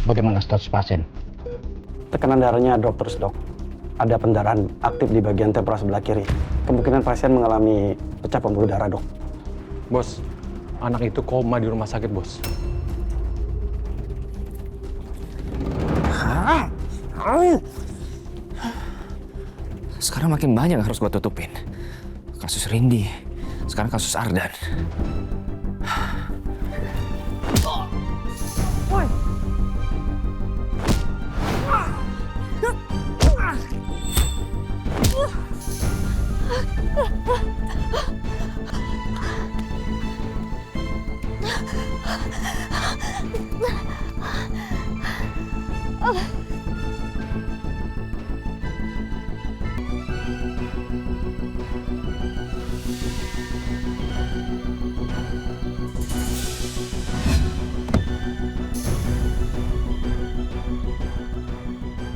Bagaimana status pasien? Tekanan darahnya drop terus, Dok. Ada pendarahan aktif di bagian temporal sebelah kiri. Kemungkinan pasien mengalami pecah pembuluh darah, Dok. Bos, anak itu koma di rumah sakit, Bos. Sekarang makin banyak yang harus gue tutupin. Kasus Rindy, sekarang kasus Ardan.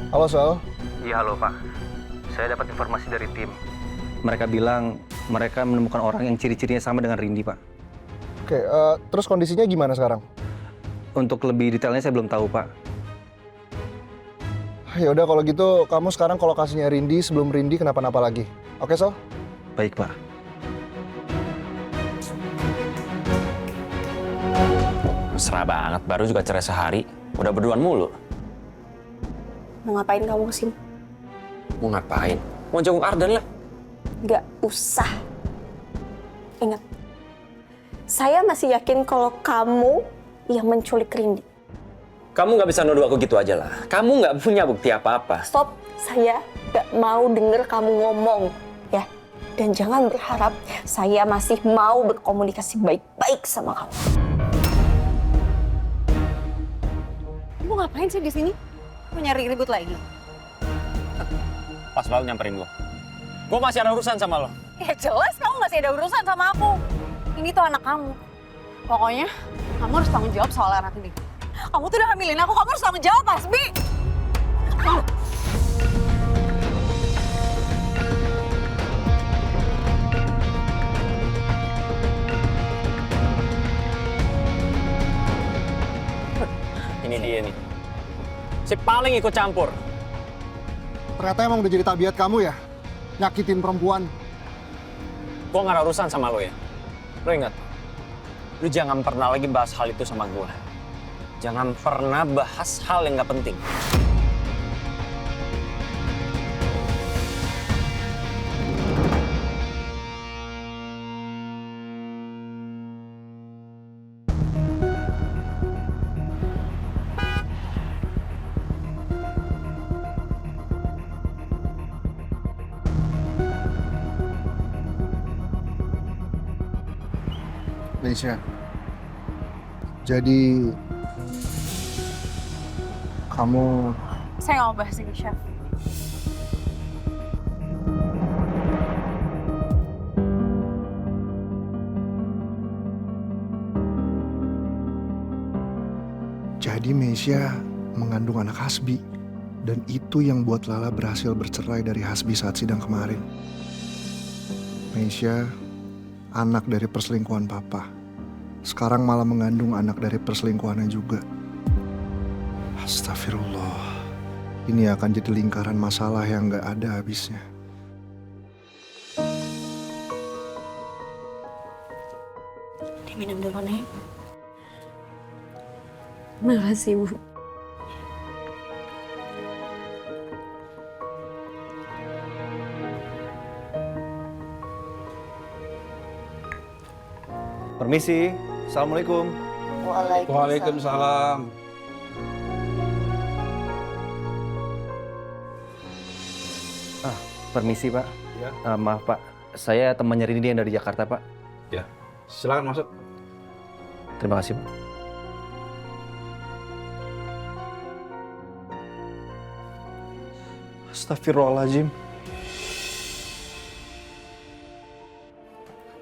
Halo Sol. Iya halo Pak, saya dapat informasi dari tim. Mereka bilang mereka menemukan orang yang ciri-cirinya sama dengan Rindy Pak. Oke, terus kondisinya gimana sekarang? Untuk lebih detailnya saya belum tahu Pak. Ya udah kalau gitu kamu sekarang ke lokasinya Rindy sebelum Rindy kenapa-napa lagi. Oke Sol? Baik Pak. Mesra banget, baru juga cerai sehari, udah berduaan mulu. Mau ngapain kamu kesini? Mau ngapain? Mau jenguk Ardan lah. Gak usah. Ingat, saya masih yakin kalau kamu yang menculik Rindy. Kamu nggak bisa nuduh aku gitu aja lah. Kamu nggak punya bukti apa-apa. Stop, saya gak mau denger kamu ngomong, ya. Dan jangan berharap saya masih mau berkomunikasi baik-baik sama kamu. Kamu ngapain sih di sini? Mau nyari ribut lagi? Pas banget nyamperin gue. Gue masih ada urusan sama lo. Ya jelas kamu masih ada urusan sama aku. Ini tuh anak kamu. Pokoknya kamu harus tanggung jawab soal anak ini. Kamu tuh udah hamilin aku, kamu harus tanggung jawab, Hasbi. Ini dia nih. Si paling ikut campur. Ternyata emang udah jadi tabiat kamu ya? Nyakitin perempuan. Gue gak ada urusan sama lo ya. Lo ingat, lo jangan pernah lagi bahas hal itu sama gue. Jangan pernah bahas hal yang gak penting. Meisha. Jadi kamu Saya nggak mau bahas ini, Chef. Jadi Meisha mengandung anak Hasbi. Dan itu yang buat Lala berhasil bercerai dari Hasbi saat sidang kemarin. Meisha, anak dari perselingkuhan papa. Sekarang malah mengandung anak dari perselingkuhannya juga. Astagfirullah. Ini akan jadi lingkaran masalah yang gak ada habisnya. Diminum dulu, Nek. Makasih, Bu. Permisi, Assalamualaikum. Waalaikumsalam. Permisi Pak. Ya. Maaf Pak, saya temannya Rindy yang dari Jakarta Pak. Ya, silakan masuk. Terima kasih Pak. Astagfirullahaladzim.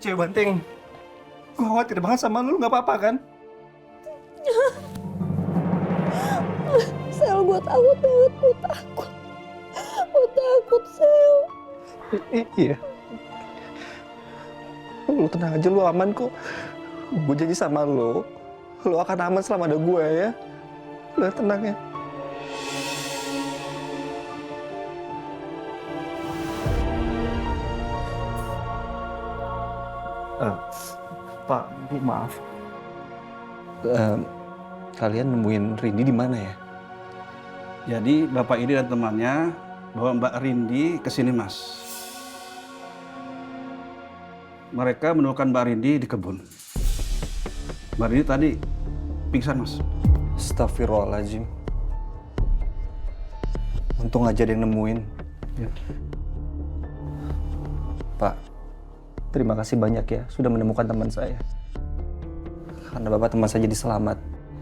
Cewek Banteng, gue khawatir banget sama lu gak apa-apa kan? Sel, gue takut banget, gue takut. Gue takut, Sel. Iya. Lu tenang aja, lu aman kok. Gue janji sama lu akan aman selama ada gue ya. Udah tenang ya. Pak, Bu, maaf. Kalian nemuin Rindy di mana ya? Jadi Bapak ini dan temannya bawa Mbak Rindi ke sini, Mas. Mereka menemukan Mbak Rindi di kebun. Mbak Rindi tadi pingsan, Mas. Astagfirullahaladzim. Untung aja ada yang nemuin. Ya. Pak, terima kasih banyak ya sudah menemukan teman saya. Karena Bapak teman saya jadi selamat.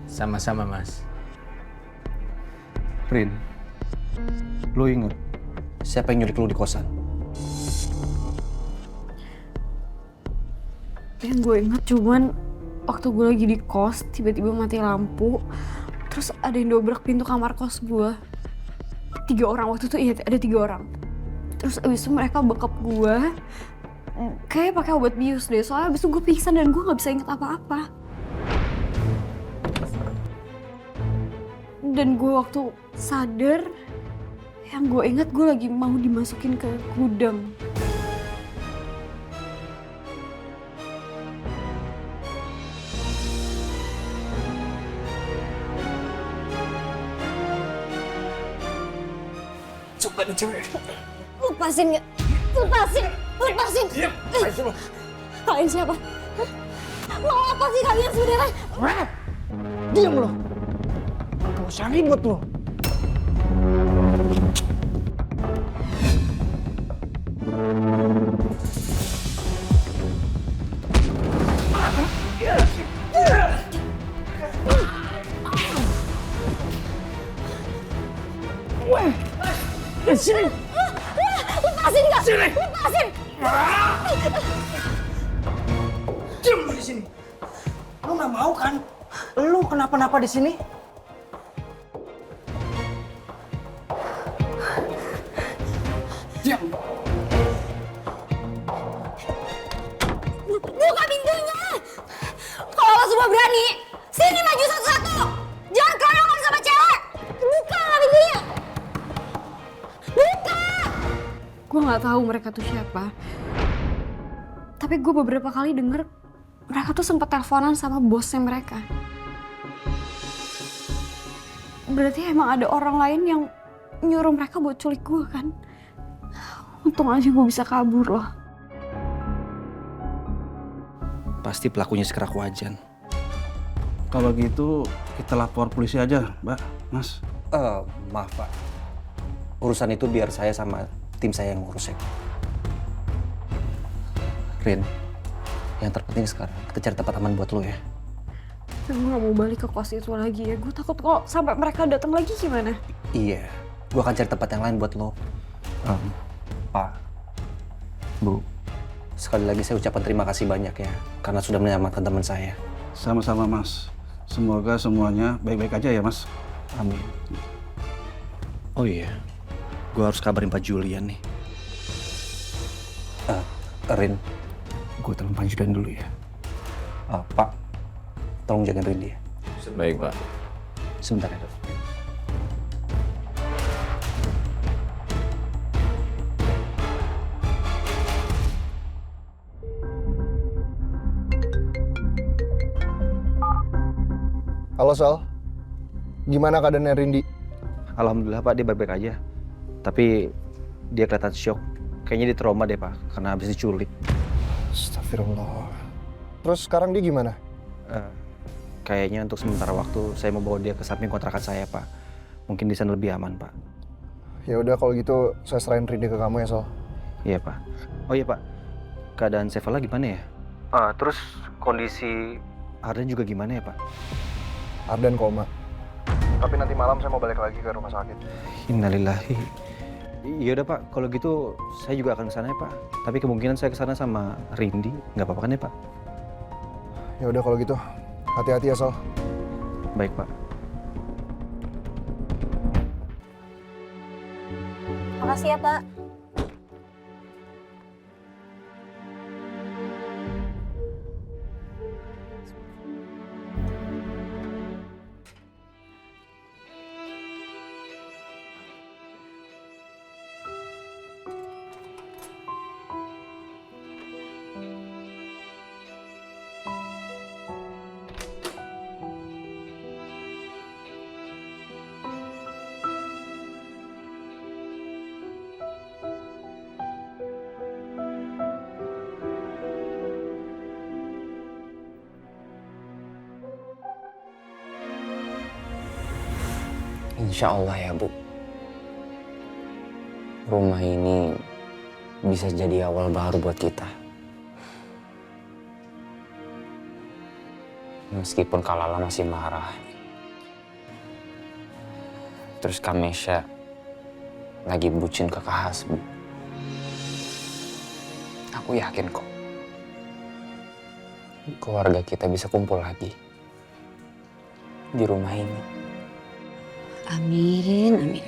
Sama-sama, Mas. Rin, lo inget siapa yang nyulik lo di kosan? Yang gue inget cuman waktu gue lagi di kos, tiba-tiba mati lampu. Terus ada yang dobrak pintu kamar kos gue. 3 orang waktu itu, iya ada 3 orang. Terus abis itu mereka bekap gue. Kayak pakai obat bius deh, soalnya abis itu gue pingsan dan gue gak bisa inget apa-apa. Dan gue waktu sadar, yang gue inget gue lagi mau dimasukin ke gudang. Coba nih cewek. Lepasin gak? Lepasin! Lepasin! Diam! Kalian siapa? Mau apa sih kalian sebenarnya? Diam lo. Gak usah ribut lo. Lepasin gak? Lepasin! Diam lo di sini. Lo nggak mau kan? Lo kenapa-napa di sini? Diam. Buka pintunya! Kalau lo semua berani, sini maju satu-satu! Jangan keroyokan sama cewek! Buka lah pintunya! Buka! Gue gak tahu mereka tuh siapa. Tapi gue beberapa kali denger mereka tuh sempat teleponan sama bosnya mereka. Berarti emang ada orang lain yang nyuruh mereka buat culik gue kan? Untung aja gue bisa kabur loh. Pasti pelakunya Sekar Wajan. Kalau gitu kita lapor polisi aja, Mbak, Mas. Maaf Pak. Urusan itu biar saya sama tim saya yang ngurus ya. Rin, yang terpenting sekarang kita cari tempat aman buat lo ya. Gue gak mau balik ke kos itu lagi ya. Gue takut kalau sampai mereka datang lagi gimana? Iya, gue akan cari tempat yang lain buat lo. Pak, Bu, sekali lagi saya ucapkan terima kasih banyak ya karena sudah menyelamatkan teman saya. Sama-sama, Mas. Semoga semuanya baik-baik aja ya, Mas. Amin. Oh iya, gue harus kabarin Pak Julian nih. Rin, gue telepon Pak Julian dulu ya. Pak, tolong jagain Rindy ya. Baik, Pak. Sebentar ya, Dok. Halo Sal, gimana keadaannya Rindy? Alhamdulillah Pak, dia baik-baik aja. Tapi dia kelihatan shock. Kayaknya dia trauma deh Pak, karena habis diculik. Astagfirullah. Terus sekarang dia gimana? Kayaknya untuk sementara waktu saya mau bawa dia ke samping kontrakan saya Pak. Mungkin di sana lebih aman Pak. Ya udah kalau gitu saya serahin Rindy ke kamu ya Sal. Iya Pak. Oh iya Pak, keadaan Sevala gimana ya? Terus kondisi Arden juga gimana ya Pak? Arden koma. Tapi nanti malam saya mau balik lagi ke rumah sakit. Innalillahi. Iya udah Pak, kalau gitu saya juga akan ke sana ya Pak. Tapi kemungkinan saya ke sana sama Rindy, nggak apa-apa kan ya Pak? Ya udah kalau gitu, hati-hati ya Sal. Baik Pak. Makasih ya, Pak. Insya Allah ya, Bu. Rumah ini bisa jadi awal baru buat kita. Meskipun Kak Lala masih marah. Terus Kak Mesya lagi bucin ke Kak Hasbi. Aku yakin kok. Keluarga kita bisa kumpul lagi. Di rumah ini. Amin, amin.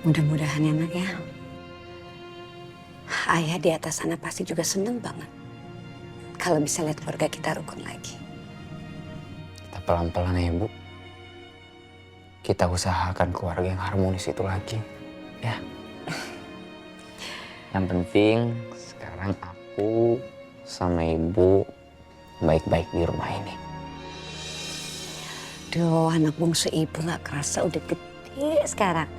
Mudah-mudahan ya nak ya. Ayah di atas sana pasti juga seneng banget. Kalau bisa lihat keluarga kita rukun lagi. Kita pelan-pelan ya, Bu. Kita usahakan keluarga yang harmonis itu lagi. Ya. Yang penting sekarang aku sama Ibu baik-baik di rumah ini. Duh, anak bungsu ibu gak kerasa udah gede sekarang.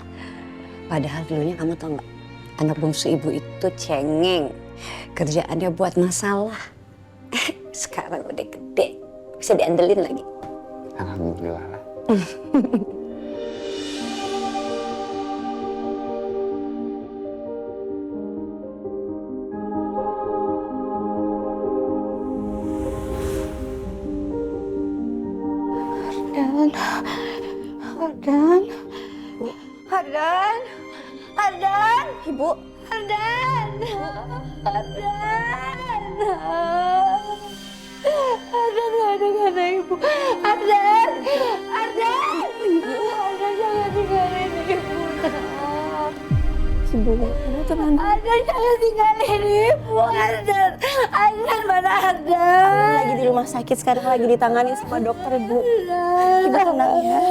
Padahal dulunya kamu tau gak, anak bungsu ibu itu cengeng. Kerjaannya buat masalah. Sekarang udah gede, bisa diandelin lagi. Alhamdulillah. Ardan, Ibu. Ardan, gak ada ibu. Ardan, jangan tinggalin ibu. Ibu, tenang. Ardan, jangan tinggalin ibu. Ardan mana Ardan? Lagi di rumah sakit sekarang, lagi ditangani sama dokter, Bu. Ibu tenang ya.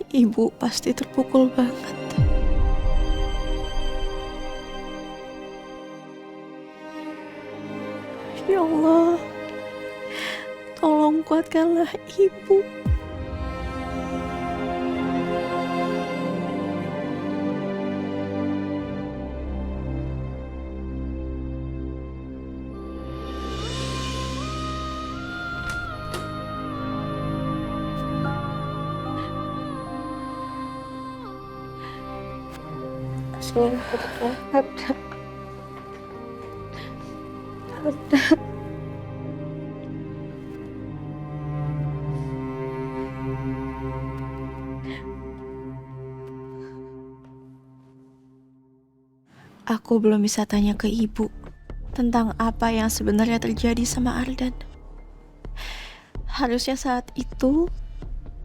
Ibu pasti terpukul banget. Ya Allah, tolong kuatkanlah ibu. Aku belum bisa tanya ke ibu tentang apa yang sebenarnya terjadi sama Ardan. Harusnya saat itu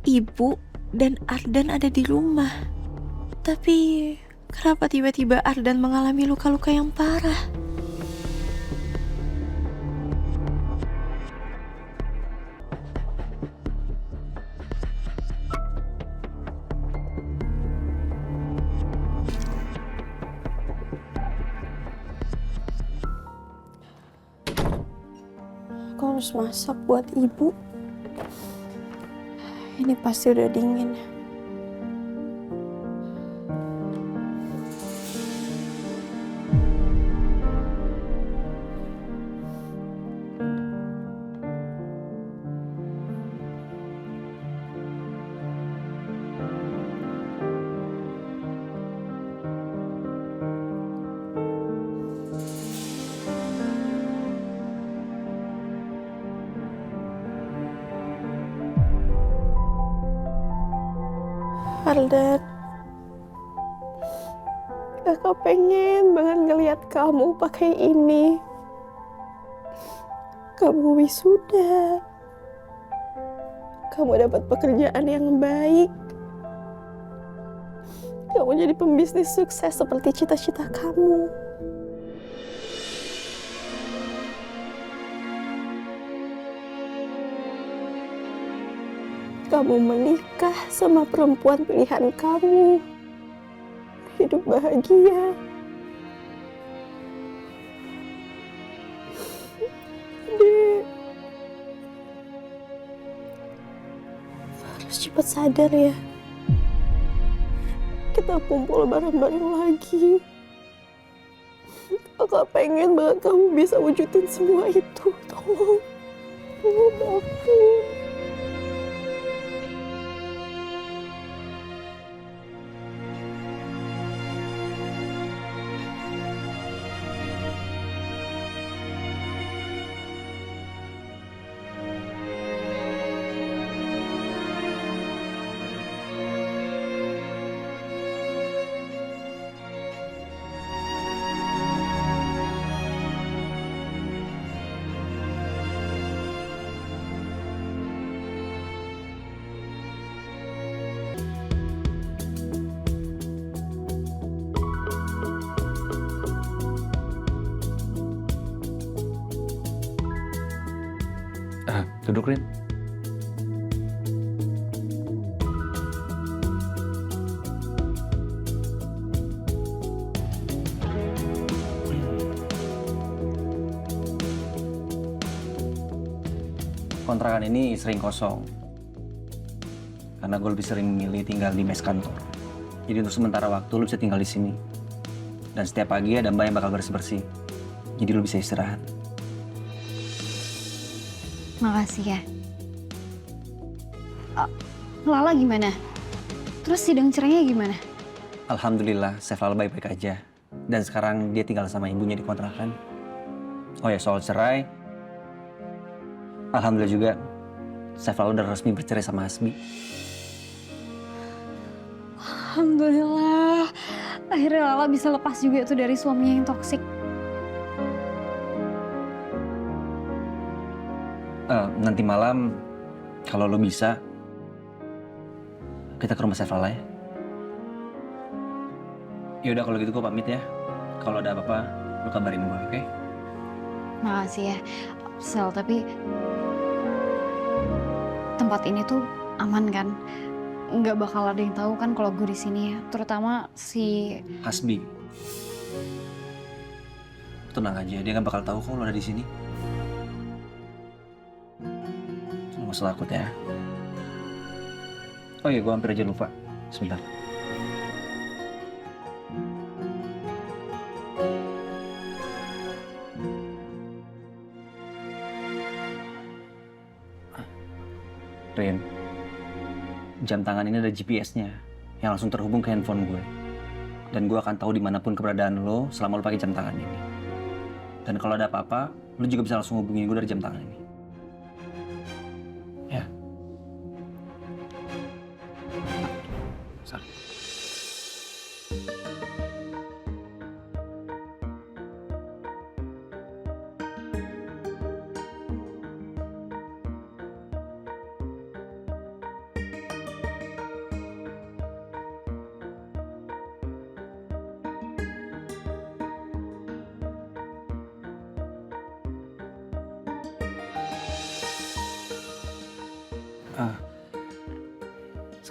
ibu dan Ardan ada di rumah. Tapi kenapa tiba-tiba Ardan mengalami luka-luka yang parah? Aku harus masak buat ibu. Ini pasti udah dingin. Ardan, kakak pengen banget ngeliat kamu pakai ini. Kamu wisuda, kamu dapat pekerjaan yang baik, kamu jadi pembisnis sukses seperti cita-cita kamu. kamu menikah sama perempuan pilihan kamu. Hidup bahagia. Dek, harus cepat sadar ya. Kita kumpul bareng-bareng lagi. Kakak pengen banget kamu bisa wujudin semua itu. Tolong. Tolong aku. Duduk, Rin. Kontrakan ini sering kosong. Karena gue lebih sering memilih tinggal di mes kantor. Jadi untuk sementara waktu lu bisa tinggal di sini. Dan setiap pagi ada Mbak yang bakal bersih-bersih. Jadi lu bisa istirahat. Makasih ya. Lala gimana? Terus sidang cerainya gimana? Alhamdulillah, Chef Lala baik-baik aja. Dan sekarang dia tinggal sama ibunya di kontrakan. Oh ya, soal cerai. Alhamdulillah juga, Chef Lala udah resmi bercerai sama Hasbi. Alhamdulillah. Akhirnya Lala bisa lepas juga tuh dari suaminya yang toksik. Nanti malam, kalau lo bisa, kita ke rumah Chef Lala ya. Yaudah kalau gitu gue pamit ya. Kalau ada apa-apa, lo kabarin gue, oke? Makasih ya, Sel. Tapi tempat ini tuh aman kan? Nggak bakal ada yang tahu kan kalau gue di sini ya. Terutama si Hasbi. Tenang aja, dia nggak bakal tahu kalau lo ada di sini. Lo nggak usah takut ya. Oh iya, gue hampir aja lupa. Sebentar. Rin, jam tangan ini ada GPS-nya yang langsung terhubung ke handphone gue. Dan gue akan tahu dimanapun keberadaan lo selama lo pakai jam tangan ini. Dan kalau ada apa-apa, lo juga bisa langsung hubungin gue dari jam tangan ini. Ya.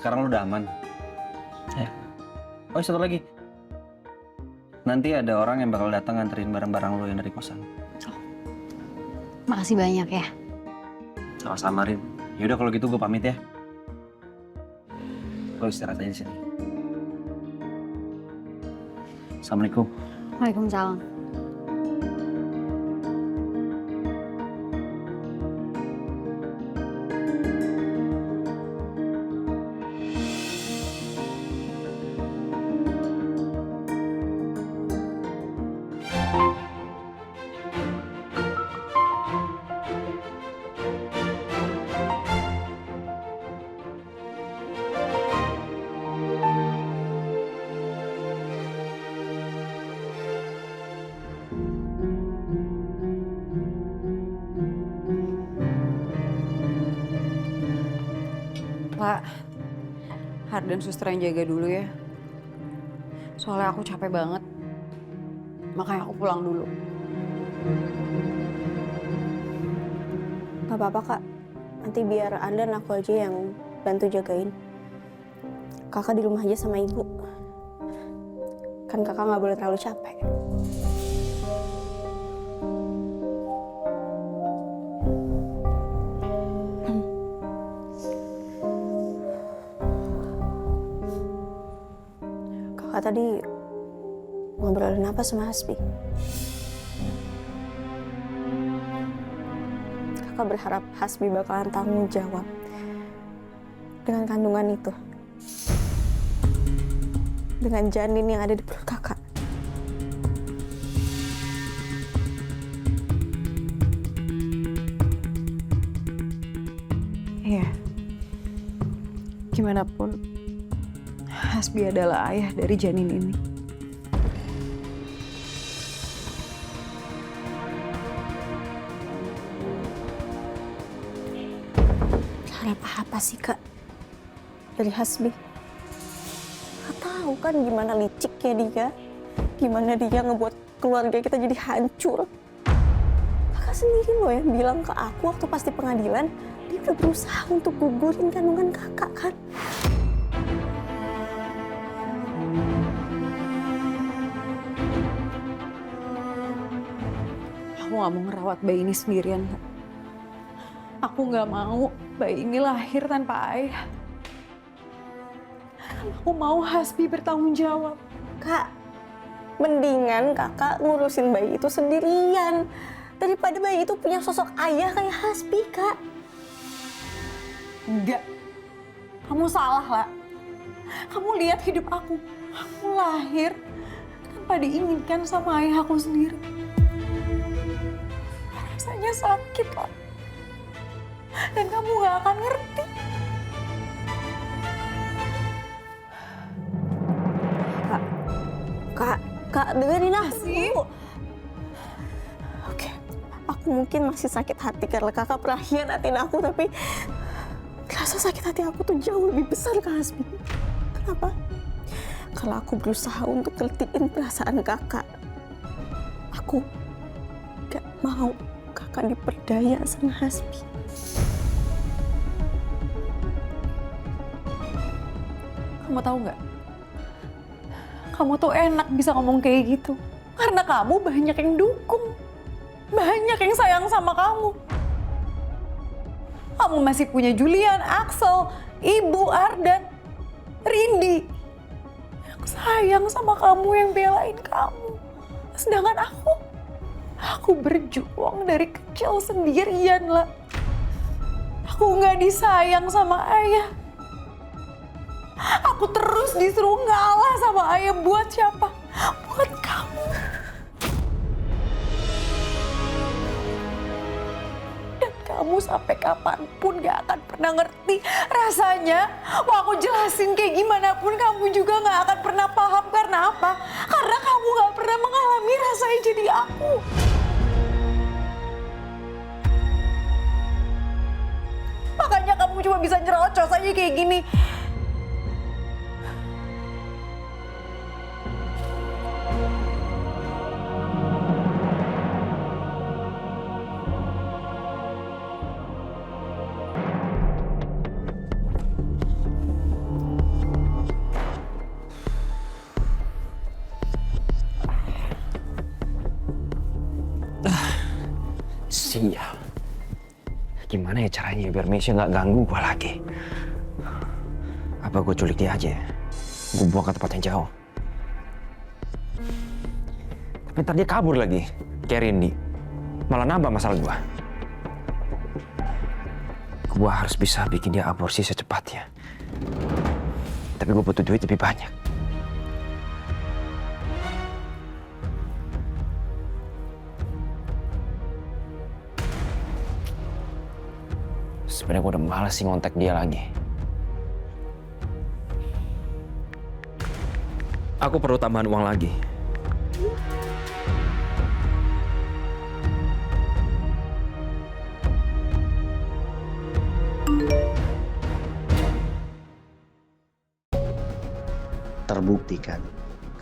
Sekarang lo udah aman. Ya. Oh, satu lagi. Nanti ada orang yang bakal datang nganterin barang-barang lo yang dari kosan. Oh. Makasih banyak ya. Sama-sama, Rin. Yaudah kalau gitu gue pamit ya. Lo istirahat aja di sini. Assalamualaikum. Waalaikumsalam. Pak, Hardan suster yang jaga dulu ya. Soalnya aku capek banget. Makanya aku pulang dulu. Gak apa-apa, Kak. Nanti biar Ardan aku aja yang bantu jagain. Kakak di rumah aja sama ibu. Kan kakak nggak boleh terlalu capek. Kakak tadi ngobrolin apa sama Hasbi? Kakak berharap Hasbi bakalan tanggung jawab dengan kandungan itu. Dengan janin yang ada di perut kakak. Iya. Gimana pun, Hasbi adalah ayah dari janin ini. Harap apa sih kak dari Hasbi? Kak tahu kan gimana liciknya dia, gimana dia ngebuat keluarga kita jadi hancur. Kakak sendiri loh yang bilang ke aku waktu pasti pengadilan, dia udah berusaha untuk gugurin kandungan kakak kan. Aku gak mau ngerawat bayi ini sendirian, Kak. Aku gak mau bayi ini lahir tanpa ayah. Aku mau Hasbi bertanggung jawab. Kak, mendingan kakak ngurusin bayi itu sendirian daripada bayi itu punya sosok ayah kayak Hasbi, Kak. Enggak. Kamu salah, lah. Kamu lihat hidup aku. Aku lahir tanpa diinginkan sama ayah aku sendiri. Rasanya sakit, lah. Dan kamu gak akan ngerti. Kak, dengerin aku dulu. Oke, aku mungkin masih sakit hati karena kakak pernah hianatin aku, tapi rasa sakit hati aku tuh jauh lebih besar ke Hasbi. Kenapa? Kalau aku berusaha untuk ngertiin perasaan kakak, aku gak mau kakak diperdaya sama Hasbi. Kamu tahu nggak? Kamu tuh enak bisa ngomong kayak gitu. Karena kamu banyak yang dukung. Banyak yang sayang sama kamu. Kamu masih punya Julian, Axel, Ibu, Ardan, Rindy. Aku sayang sama kamu yang belain kamu. Sedangkan aku berjuang dari kecil sendirian, lah. Aku nggak disayang sama ayah. Aku terus disuruh ngalah sama ayah buat siapa? Buat kamu. Dan kamu sampai kapanpun gak akan pernah ngerti rasanya. Wah, aku jelasin kayak gimana pun kamu juga gak akan pernah paham. Karena apa? Karena kamu gak pernah mengalami rasanya jadi aku. Makanya kamu cuma bisa nyerocos aja kayak gini. Sial. Gimana ya caranya biar Meisha nggak ganggu gue lagi? Apa gue culik dia aja ya? Gue buang ke tempat yang jauh. Tapi ntar dia kabur lagi, kayak Rindy. Malah nambah masalah gue. Gue harus bisa bikin dia aborsi secepatnya. Tapi gue butuh duit lebih banyak. Sebenarnya gue udah malas sih ngontak dia lagi. Aku perlu tambahan uang lagi. Terbukti kan,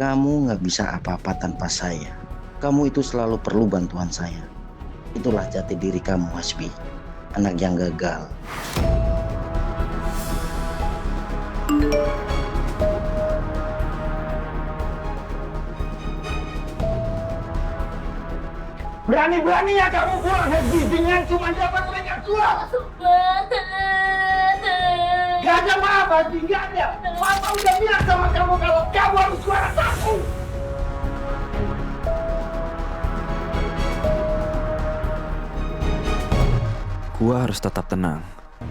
kamu nggak bisa apa-apa tanpa saya. Kamu itu selalu perlu bantuan saya. Itulah jati diri kamu, Hasbi. Anak yang gagal. Berani-beraninya kamu pulang Hasbi dengan cuma dapat mereka keluar. Gak ada maaf Hasbi, gak ada. Papa udah bilang sama kamu kalau kamu harus keluar aku. Gue harus tetap tenang.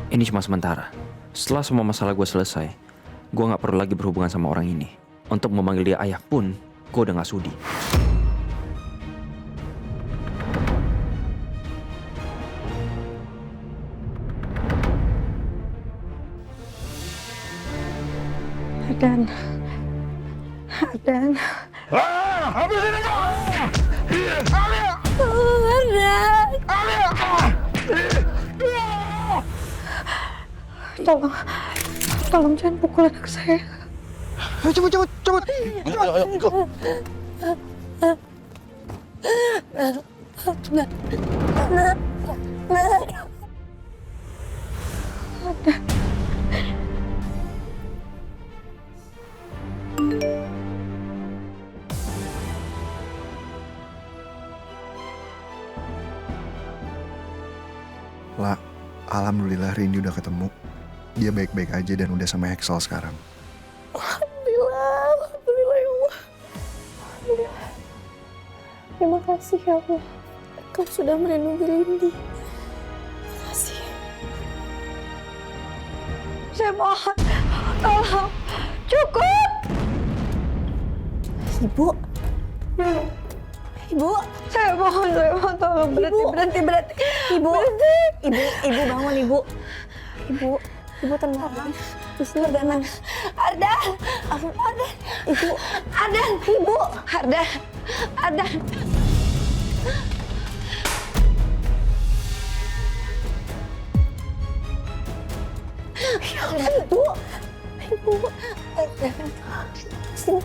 Ini cuma sementara. Setelah semua masalah gue selesai, gue gak perlu lagi berhubungan sama orang ini. Untuk memanggil dia ayah pun, gue udah gak sudi. Ardan. Ardan. Habisin aja! Ardan. Tolong jangan pukul anak saya. Cepet. Ayo, go. La, alhamdulillah Rindy udah ketemu. Dia baik-baik aja dan udah sama Axel sekarang. Alhamdulillah ya Allah. Alhamdulillah. Terima kasih ya Allah. Kau sudah melindungi Rindy. Terima kasih. Saya mohon, tolong, cukup. Ibu. Ibu, saya mohon tolong berhenti. Ibu bangun ibu. Ibu tenang. Ardan. Ibu. Ardan. Ya Allah, Ibu. Ardan. Sini.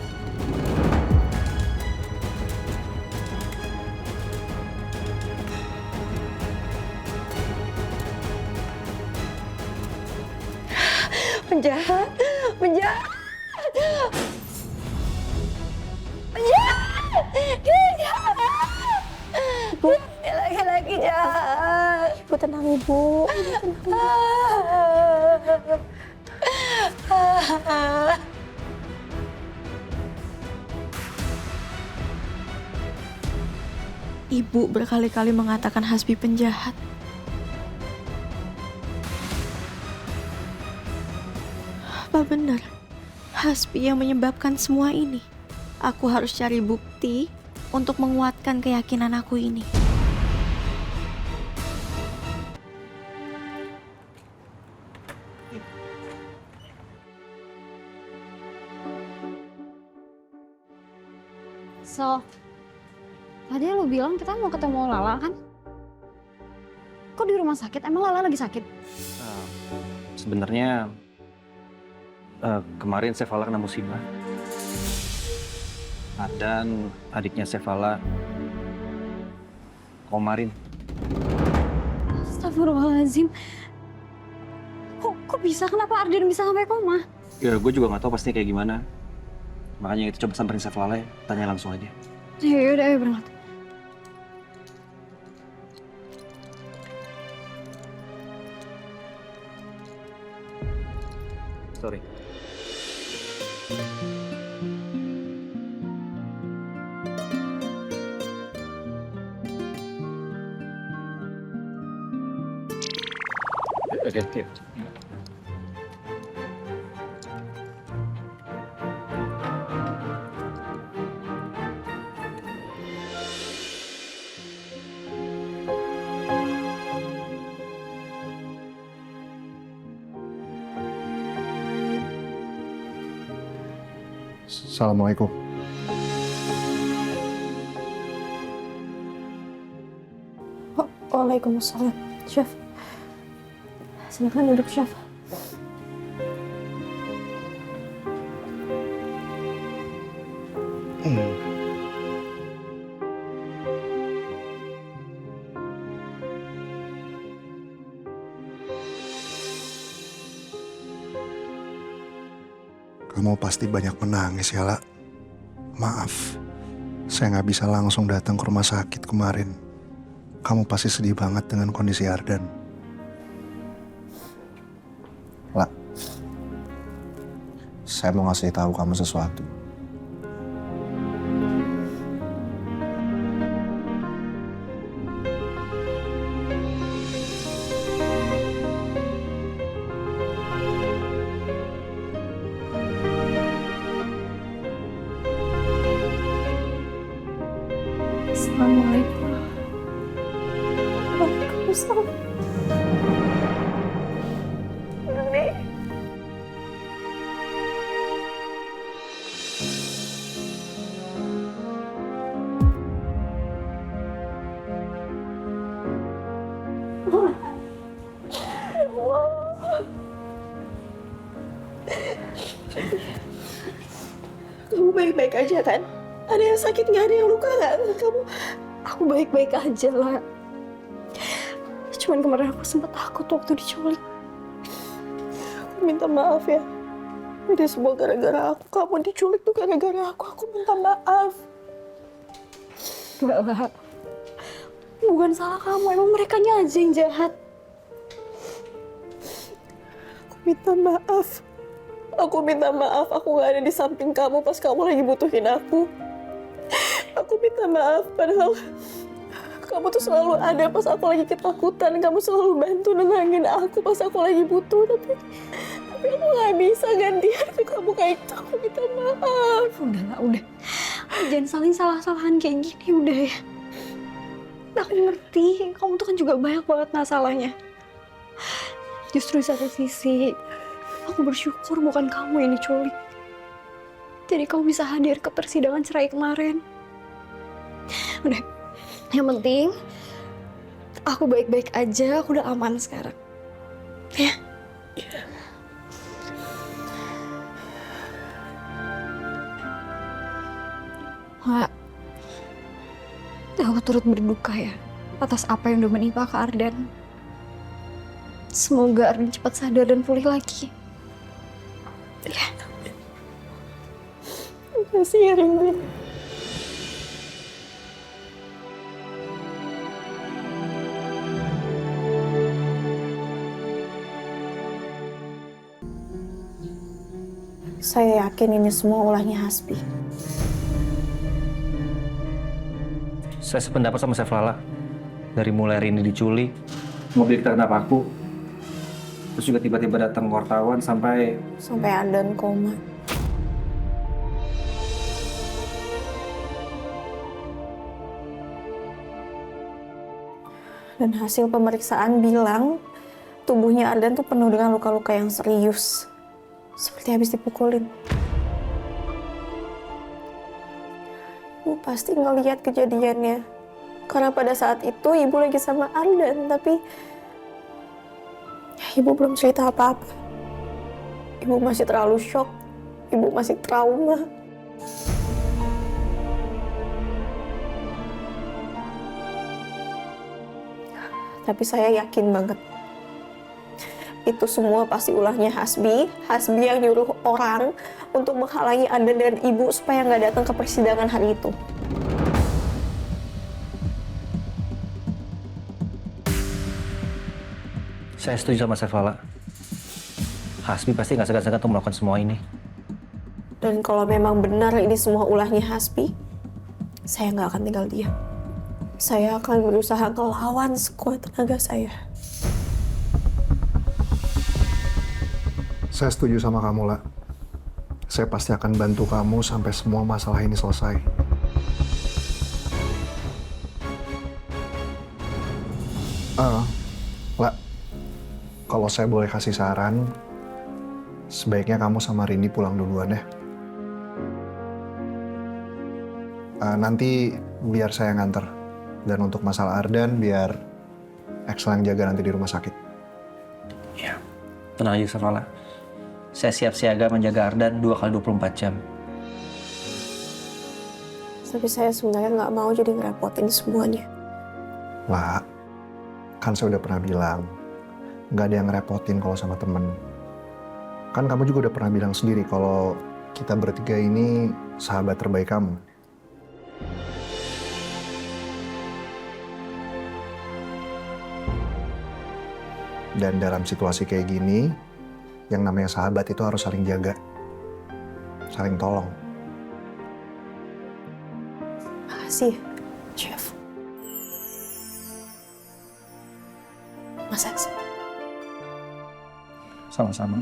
Penjahat. Ibu, laki-laki jahat. Ibu tenang, Ibu. Ibu berkali-kali mengatakan Hasbi penjahat. Apa benar Hasbi yang menyebabkan semua ini? Aku harus cari bukti untuk menguatkan keyakinan aku ini. So, tadi lu bilang kita mau ketemu Lala kan? Kok di rumah sakit? Emang Lala lagi sakit? Sebenarnya kemarin Sevala kena musibah. Dan adiknya Sevala komarin. Astagfirullahaladzim. Kok bisa? Kenapa Ardan bisa sampai koma? Ya gue juga gak tahu pastinya kayak gimana. Makanya itu coba samperin Sevala ya, tanya langsung aja. Yaudah, ayo berangkat. Sorry. Oke, siap. Assalamualaikum. Waalaikumsalam, Chef. Silakan duduk, Chef. Kamu pasti banyak menangis ya, La. Maaf, saya nggak bisa langsung datang ke rumah sakit kemarin. kamu pasti sedih banget dengan kondisi Ardan. La, saya mau ngasih tahu kamu sesuatu. Assalamualaikum. Waalaikumsalam. Nenek. Kamu baik-baik aja kan? Ada yang sakit nggak? Ada yang luka nggak? Aku baik-baik aja lah. Cuman kemarin aku sempat takut waktu diculik. Aku minta maaf ya. Ini semua gara-gara aku. Kamu diculik tuh gara-gara aku. Aku minta maaf. Enggak lah. Bukan salah kamu. Emang mereka aja yang jahat. Aku minta maaf. Aku minta maaf. Aku nggak ada di samping kamu pas kamu lagi butuhin aku. Aku minta maaf. Padahal kamu tuh selalu ada pas aku lagi ketakutan. Kamu selalu bantu nenangin aku pas aku lagi butuh. Tapi aku nggak bisa gantian ke kamu kayak gitu. Aku minta maaf. Udah lah, udah. Jangan saling salah-salahan kayak gini, udah ya. Aku ngerti, kamu tuh kan juga banyak banget masalahnya. Justru di satu sisi, aku bersyukur bukan kamu yang diculik. Jadi kamu bisa hadir ke persidangan cerai kemarin. Udah, yang penting aku baik-baik aja, aku udah aman sekarang. Ya. Wak, aku turut berduka ya atas apa yang udah menimpa Kak Ardan. Semoga Ardan cepat sadar dan pulih lagi. Ya. Makasih ya, Rindy. Saya yakin ini semua ulahnya Hasbi. Saya sependapat sama Chef Lala. Dari mulai Rini diculik, mobil kita kena paku, terus juga tiba-tiba datang wartawan sampai Ardan koma. Dan hasil pemeriksaan bilang tubuhnya Ardan tuh penuh dengan luka-luka yang serius. Seperti habis dipukulin. Ibu pasti ngeliat kejadiannya. Karena pada saat itu ibu lagi sama Ardan, tapi ibu belum cerita apa-apa. Ibu masih terlalu shock. Ibu masih trauma. Tapi saya yakin banget. Itu semua pasti ulahnya Hasbi. Hasbi yang nyuruh orang untuk menghalangi Ardan dan ibu supaya nggak datang ke persidangan hari itu. saya setuju sama Chef Lala. Hasbi pasti nggak segan-segan untuk melakukan semua ini. Dan kalau memang benar ini semua ulahnya Hasbi, saya nggak akan tinggal diam. Saya akan berusaha ngelawan sekuat tenaga saya. Saya setuju sama kamu, La. Saya pasti akan bantu kamu sampai semua masalah ini selesai. La, kalau saya boleh kasih saran, sebaiknya kamu sama Rini pulang duluan ya. Nanti biar saya nganter. Dan untuk masalah Ardan, biar Axel yang jaga nanti di rumah sakit. Ya, tenang aja Chef Lala. Saya siap siaga menjaga Ardan 2x24 jam. Tapi saya sebenarnya nggak mau jadi ngerepotin semuanya. Lah, kan saya udah pernah bilang, nggak ada yang ngerepotin kalau sama temen. Kan kamu juga udah pernah bilang sendiri kalau kita bertiga ini sahabat terbaik kamu. Dan dalam situasi kayak gini, yang namanya sahabat itu harus saling jaga, saling tolong. Makasih, Chef. Mas Aksa. Sama-sama.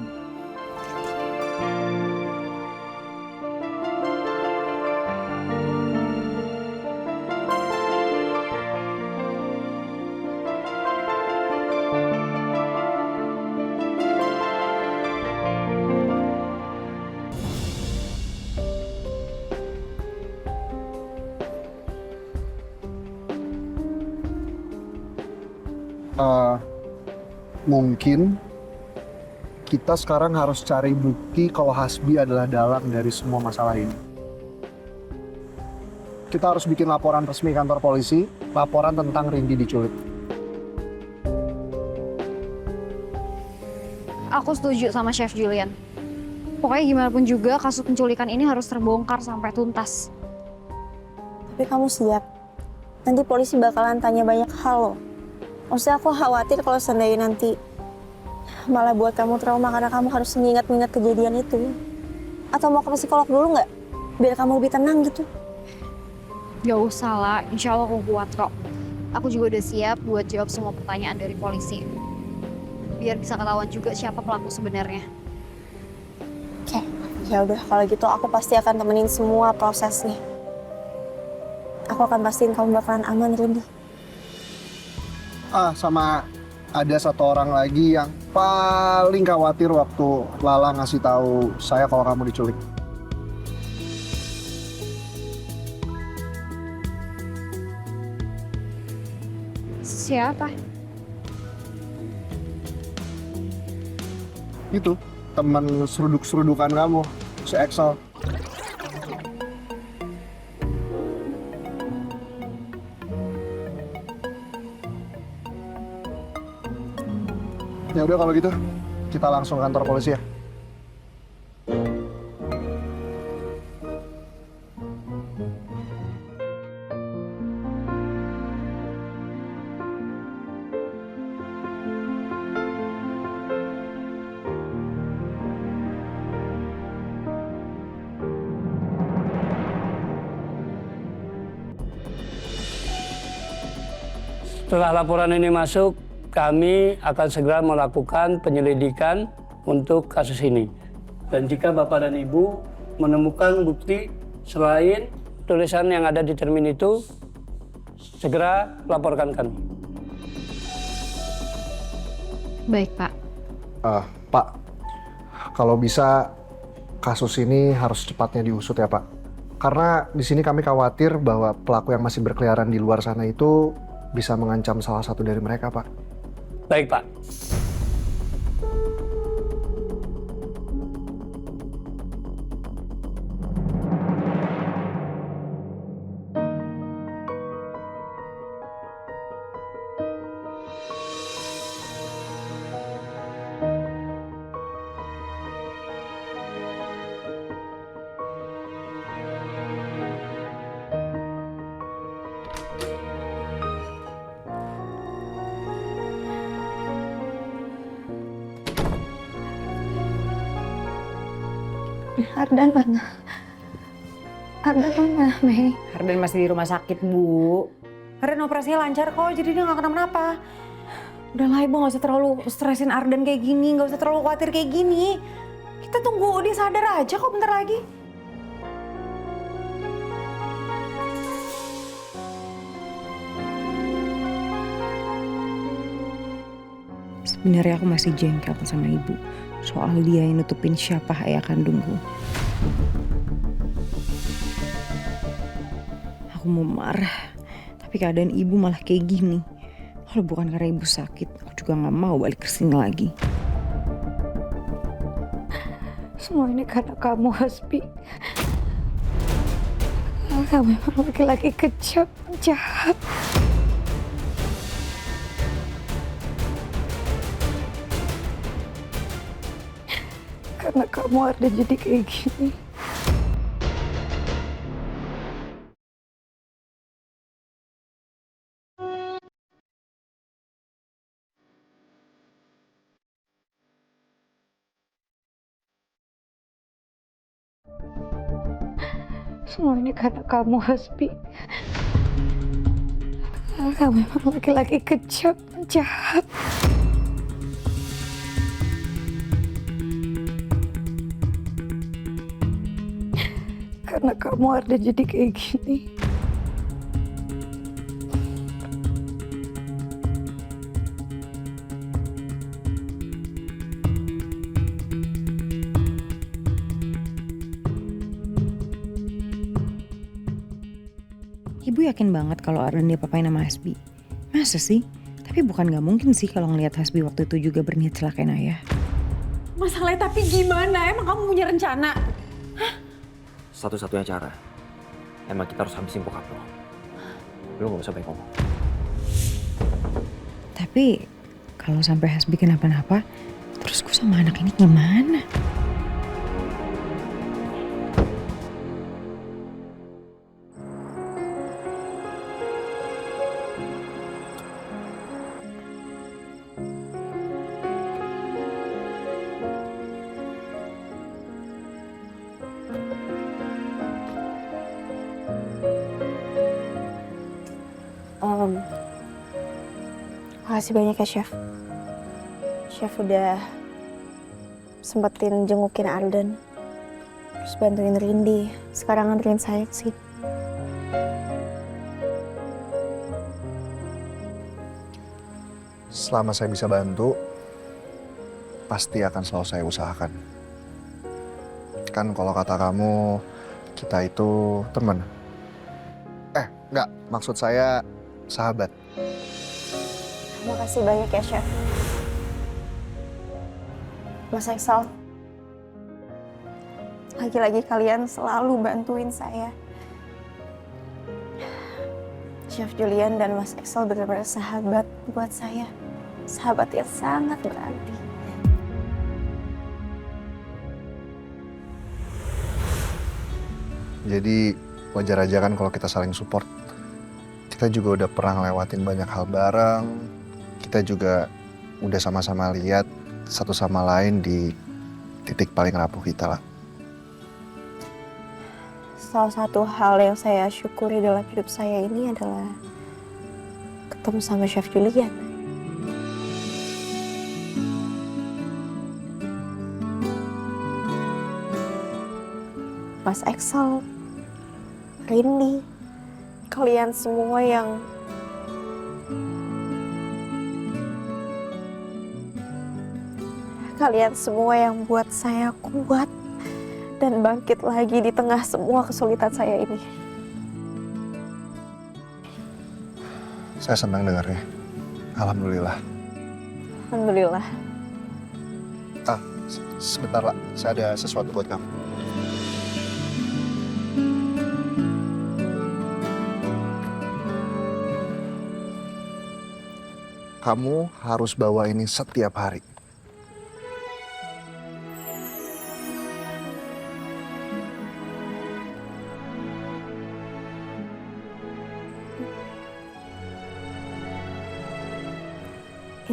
Mungkin kita sekarang harus cari bukti kalau Hasbi adalah dalang dari semua masalah ini. Kita harus bikin laporan resmi kantor polisi, laporan tentang Rindy diculik. Aku setuju sama Chef Julian. Pokoknya gimana pun juga kasus penculikan ini harus terbongkar sampai tuntas. Tapi kamu siap. Nanti polisi bakalan tanya banyak hal loh. Maksudnya aku khawatir kalau seandainya nanti malah buat kamu trauma karena kamu harus mengingat-ingat kejadian itu. Atau mau ke psikolog dulu nggak? Biar kamu lebih tenang gitu. Gak usah lah, insya Allah aku kuat kok. Aku juga udah siap buat jawab semua pertanyaan dari polisi. Biar bisa ketahuan juga siapa pelaku sebenarnya. Oke, ya udah kalau gitu aku pasti akan temenin semua prosesnya. Aku akan pastiin kamu bakalan aman, Rindy. Sama ada satu orang lagi yang paling khawatir waktu Lala ngasih tahu saya kalau kamu diculik. Siapa? Itu teman seruduk-serudukan kamu, si Excel. Ya udah kalau gitu, kita langsung ke kantor polisi ya. Setelah laporan ini masuk, kami akan segera melakukan penyelidikan untuk kasus ini. Dan jika Bapak dan Ibu menemukan bukti selain tulisan yang ada di termin itu, segera laporkan kami. Baik, Pak. Pak, kalau bisa kasus ini harus cepatnya diusut ya, Pak. Karena di sini kami khawatir bahwa pelaku yang masih berkeliaran di luar sana itu bisa mengancam salah satu dari mereka, Pak. Baik, Pak. Ardan mana? Ardan mana, Mei? Ardan masih di rumah sakit, Bu. Ardan operasinya lancar kok, jadi dia nggak kenapa-napa. Udah lah, Ibu nggak usah terlalu stresin Ardan kayak gini, nggak usah terlalu khawatir kayak gini. Kita tunggu dia sadar aja kok bentar lagi. Sebenarnya aku masih jengkel sama Ibu soal dia yang nutupin siapa ayah kandungku. Aku mau marah, tapi keadaan Ibu malah kayak gini. Kalau bukan karena Ibu sakit, aku juga nggak mau balik ke sini lagi. Semua ini karena kamu, Hasbi. Kamu memang laki-laki kejam, jahat. Karena kamu ada jadi kayak gini. Semua ini karena kamu, Hasbi. Kamu memang laki-laki kejam, jahat. Karena kamu ada jadi kayak gini. Ibu yakin banget kalau Ardan diapa-apain sama Hasbi. Masa sih? Tapi bukan gak mungkin sih kalau ngelihat Hasbi waktu itu juga berniat celakain ayah. Masalahnya tapi gimana? Emang kamu punya rencana? Satu-satunya cara, emang kita harus habisin bokap lo. Lo gak usah baik ngomong. Tapi kalau sampai Hasbi kenapa-napa, terus gue sama anak ini gimana? Makasih banyak ya, Chef. Chef udah sempetin jengukin Ardan. Terus bantuin Rindy. Sekarang nganterin saya ke sini. Selama saya bisa bantu, pasti akan selalu saya usahakan. Kan kalau kata kamu, kita itu teman. Enggak, maksud saya sahabat. Makasih banyak ya, Chef. Mas Excel, lagi-lagi kalian selalu bantuin saya. Chef Julian dan Mas Excel benar-benar sahabat buat saya. Sahabat yang sangat berarti. Jadi wajar aja kan kalau kita saling support. Kita juga udah pernah ngelewatin banyak hal bareng. Kita juga udah sama-sama lihat satu sama lain di titik paling rapuh kita lah. Salah satu hal yang saya syukuri dalam hidup saya ini adalah ketemu sama Chef Julian. Mas Excel, Rindy, kalian semua yang buat saya kuat dan bangkit lagi di tengah semua kesulitan saya ini. Saya senang dengarnya. Alhamdulillah. Alhamdulillah. Sebentar lah, saya ada sesuatu buat kamu. Kamu harus bawa ini setiap hari.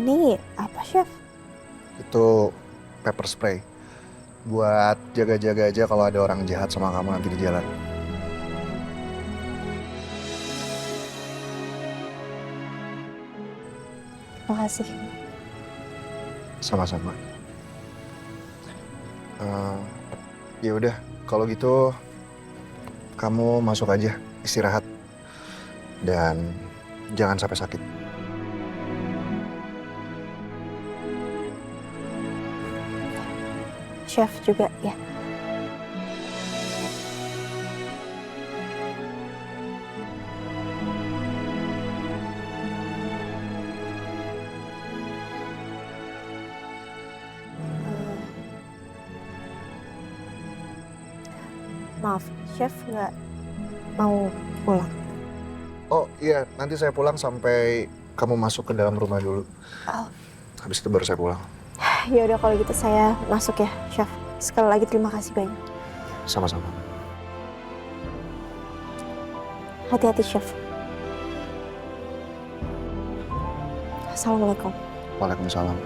Ini apa, Chef? Itu pepper spray. Buat jaga-jaga aja kalau ada orang jahat sama kamu nanti di jalan. Makasih. Sama-sama. Ya udah, kalau gitu kamu masuk aja, istirahat. Dan jangan sampai sakit. Chef juga ya. Maaf, Chef nggak mau pulang. Oh iya, nanti saya pulang sampai kamu masuk ke dalam rumah dulu. Habis itu baru saya pulang. Ya udah kalau gitu saya masuk ya, Chef. Sekali lagi terima kasih banyak. Sama-sama. Hati-hati, Chef. Assalamualaikum. Waalaikumsalam.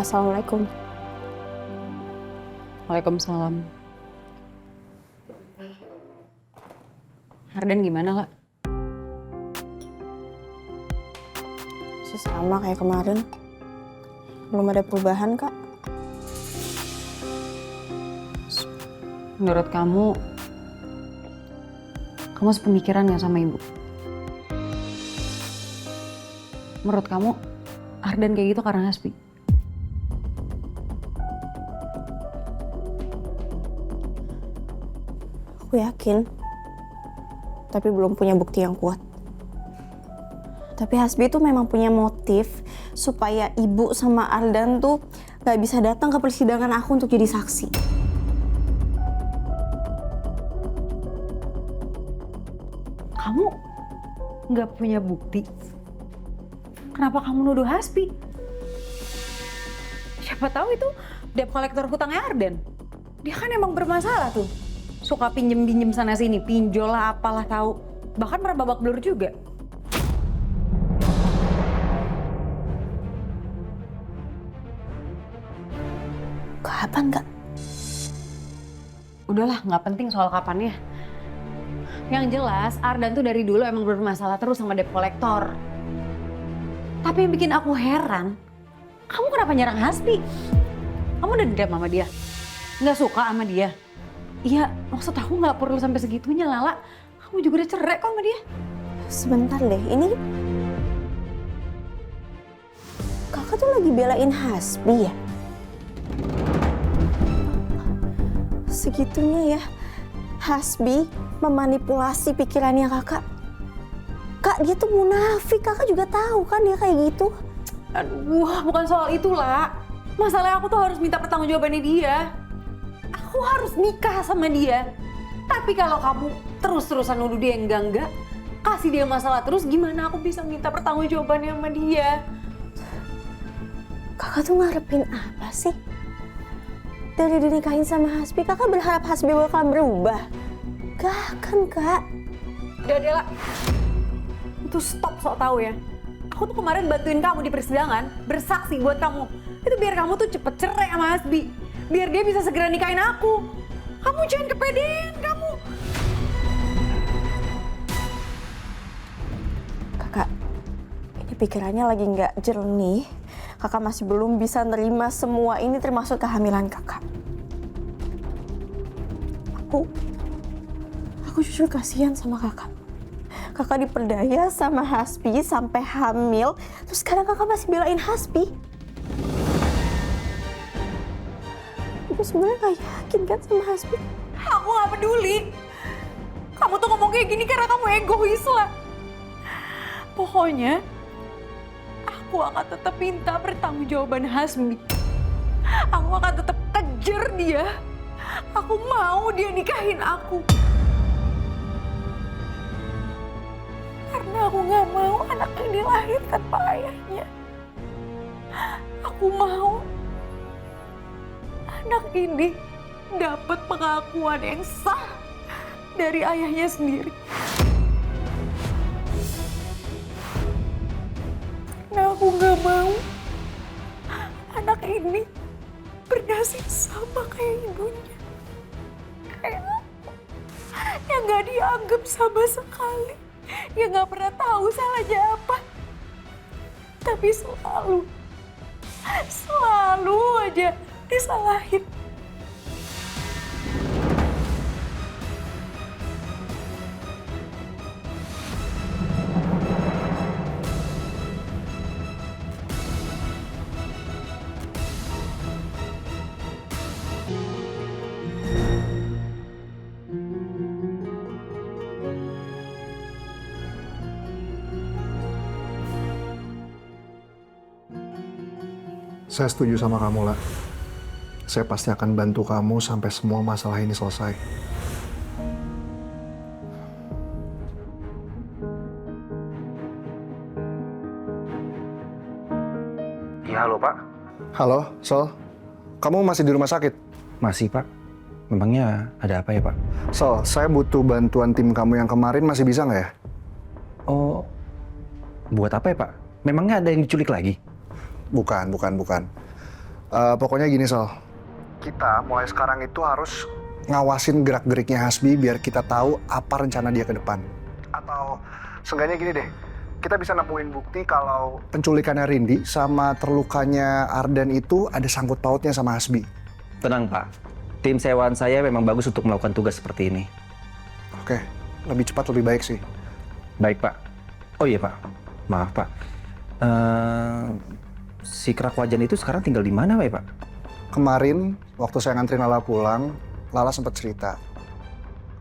Assalamualaikum. Waalaikumsalam. Ardan gimana, Kak? Masih sama kayak kemarin. Belum ada perubahan, Kak. Menurut kamu sepemikiran nggak sama ibu? Menurut kamu, Ardan kayak gitu karena Hasbi? Aku yakin, tapi belum punya bukti yang kuat. Tapi Hasbi tuh memang punya motif supaya ibu sama Ardan tuh gak bisa datang ke persidangan aku untuk jadi saksi. Kamu nggak punya bukti? Kenapa kamu nuduh Hasbi? Siapa tahu itu debt kolektor hutangnya Ardan. Dia kan emang bermasalah tuh. Suka pinjem-pinjem sana sini, pinjol lah apalah tahu. Bahkan pernah babak belur juga. Kapan, Kak? Udahlah, nggak penting soal kapannya. Yang jelas, Ardan tuh dari dulu emang bermasalah terus sama debt kolektor. Tapi yang bikin aku heran, kamu kenapa nyerang Hasbi? Kamu udah dendam sama dia? Nggak suka sama dia? Iya, maksud aku nggak perlu sampai segitunya, Lala. Kamu juga udah cerai kok sama dia. Sebentar deh, ini... Kakak tuh lagi belain Hasbi ya? Segitunya ya, Hasbi memanipulasi pikirannya kakak. Kak, dia tuh munafik, kakak juga tahu kan dia kayak gitu. Aduh, bukan soal itu lah. Masalahnya aku tuh harus minta pertanggungjawabannya dia. Aku harus nikah sama dia. Tapi kalau kamu terus-terusan nuduh dia yang enggak, kasih dia masalah terus, gimana aku bisa minta pertanggungjawabannya sama dia? Kakak tuh ngarepin apa sih? Dari dinikahin sama Hasbi, kakak berharap Hasbi bakal berubah? Gak kan, Kak? Udah, Dela. Itu stop sok tahu ya. Aku tuh kemarin bantuin kamu di persidangan, bersaksi buat kamu. Itu biar kamu tuh cepet cerai sama Hasbi. Biar dia bisa segera nikahin aku. Kamu jangan kepedean, kamu. Kakak, ini pikirannya lagi nggak jernih. Kakak masih belum bisa nerima semua ini termasuk kehamilan kakak. Aku jujur kasihan sama kakak. Kakak diperdaya sama Hasbi sampai hamil, terus sekarang kakak masih belain Hasbi. Aku sebenarnya gak yakin kan sama Hasbi. Aku gak peduli. Kamu tuh ngomong kayak gini karena kamu egois lah. Pokoknya, aku akan tetap minta pertanggungjawaban Hasbi. Aku akan tetap kejar dia. Aku mau dia nikahin aku. Karena aku gak mau anak ini lahir tanpa ayahnya. Aku mau anak ini dapat pengakuan yang sah dari ayahnya sendiri. Karena aku gak mau anak ini bernasib sama kayak ibunya. Kayak aku yang gak dianggap sama sekali. Yang gak pernah tahu salahnya apa. Tapi selalu aja disalahin. Saya setuju sama kamu, La. Saya pasti akan bantu kamu sampai semua masalah ini selesai. Ya, halo, Pak. Halo, Sol. Kamu masih di rumah sakit? Masih, Pak. Memangnya ada apa ya, Pak? Sol, saya butuh bantuan tim kamu yang kemarin, masih bisa nggak ya? Oh, buat apa ya, Pak? Memangnya ada yang diculik lagi? Bukan. Pokoknya gini Sal, kita mulai sekarang itu harus ngawasin gerak-geriknya Hasbi biar kita tahu apa rencana dia ke depan. Atau seenggaknya gini deh, kita bisa nemuin bukti kalau penculikannya Rindy sama terlukanya Ardan itu ada sangkut pautnya sama Hasbi. Tenang Pak, tim sewaan saya memang bagus untuk melakukan tugas seperti ini. Oke, lebih cepat lebih baik sih. Baik Pak. Oh iya Pak, maaf Pak. Si kerak wajan itu sekarang tinggal di mana Pak? Kemarin waktu saya nganterin Lala pulang, Lala sempat cerita.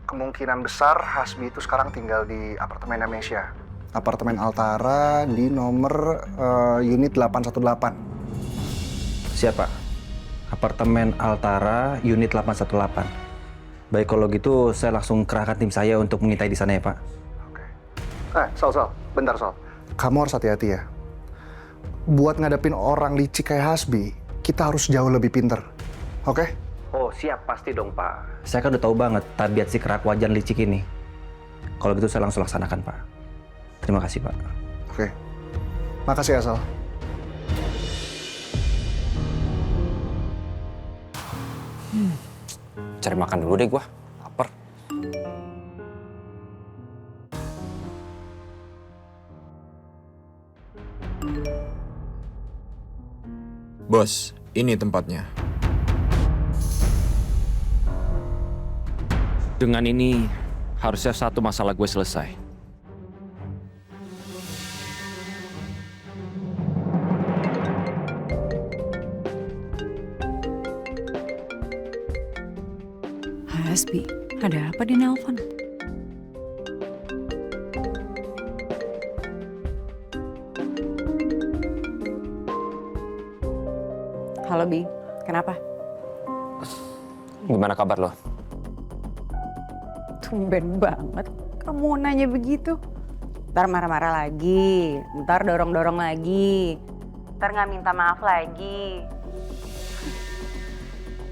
Kemungkinan besar Hasbi itu sekarang tinggal di apartemen Amnesia. Apartemen Altara di nomor unit 818. Siapa? Apartemen Altara unit 818. Baik kalau gitu saya langsung kerahkan tim saya untuk mengintai di sana ya Pak. Sal, bentar Sal. Kamu harus hati-hati ya. Buat ngadepin orang licik kayak Hasbi, kita harus jauh lebih pinter. Oke? Oh siap, pasti dong Pak. Saya kan udah tahu banget tabiat si kerak wajan licik ini. Kalau gitu saya langsung laksanakan Pak. Terima kasih Pak. Oke. Makasih ya Sal. Cari makan dulu deh gua. Lapar. Bos, ini tempatnya. Dengan ini, harusnya satu masalah gue selesai. Hasbi, ada apa di nelpon? Halo Bi, kenapa? Gimana kabar lo? Tumben banget kamu nanya begitu. Ntar marah-marah lagi, ntar dorong-dorong lagi, ntar nggak minta maaf lagi.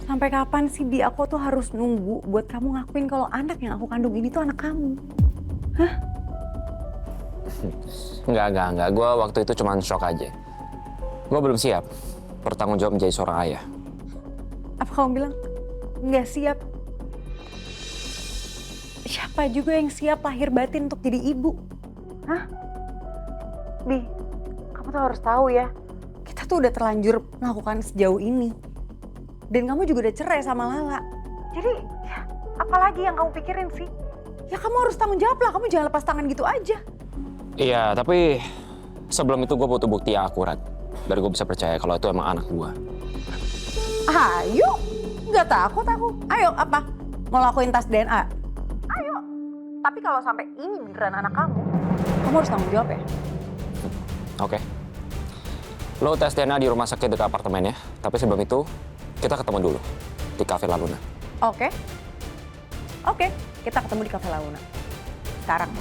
Sampai kapan sih Bi, aku tuh harus nunggu buat kamu ngakuin kalau anak yang aku kandung ini tuh anak kamu? Hah? Enggak. Gue waktu itu cuma shock aja. Gue belum siap bertanggung jawab menjadi seorang ayah. Apa kamu bilang nggak siap? Siapa juga yang siap lahir batin untuk jadi ibu? Hah? Bi, kamu tuh harus tahu ya, kita tuh udah terlanjur melakukan sejauh ini. Dan kamu juga udah cerai sama Lala. Jadi, ya, apalagi yang kamu pikirin sih? Ya kamu harus tanggung jawab lah, kamu jangan lepas tangan gitu aja. Iya, tapi sebelum itu gue butuh bukti yang akurat. Biar gue bisa percaya kalau itu emang anak gue. Ayo, nggak takut aku. Ayo, apa? Mau lakuin tes DNA? Ayo. Tapi kalau sampai ini beneran anak kamu harus tanggung jawab ya. Oke. Lo tes DNA di rumah sakit dekat apartemen ya. Tapi sebelum itu, kita ketemu dulu di Cafe La Luna. Oke, kita ketemu di Cafe La Luna. Sekarang.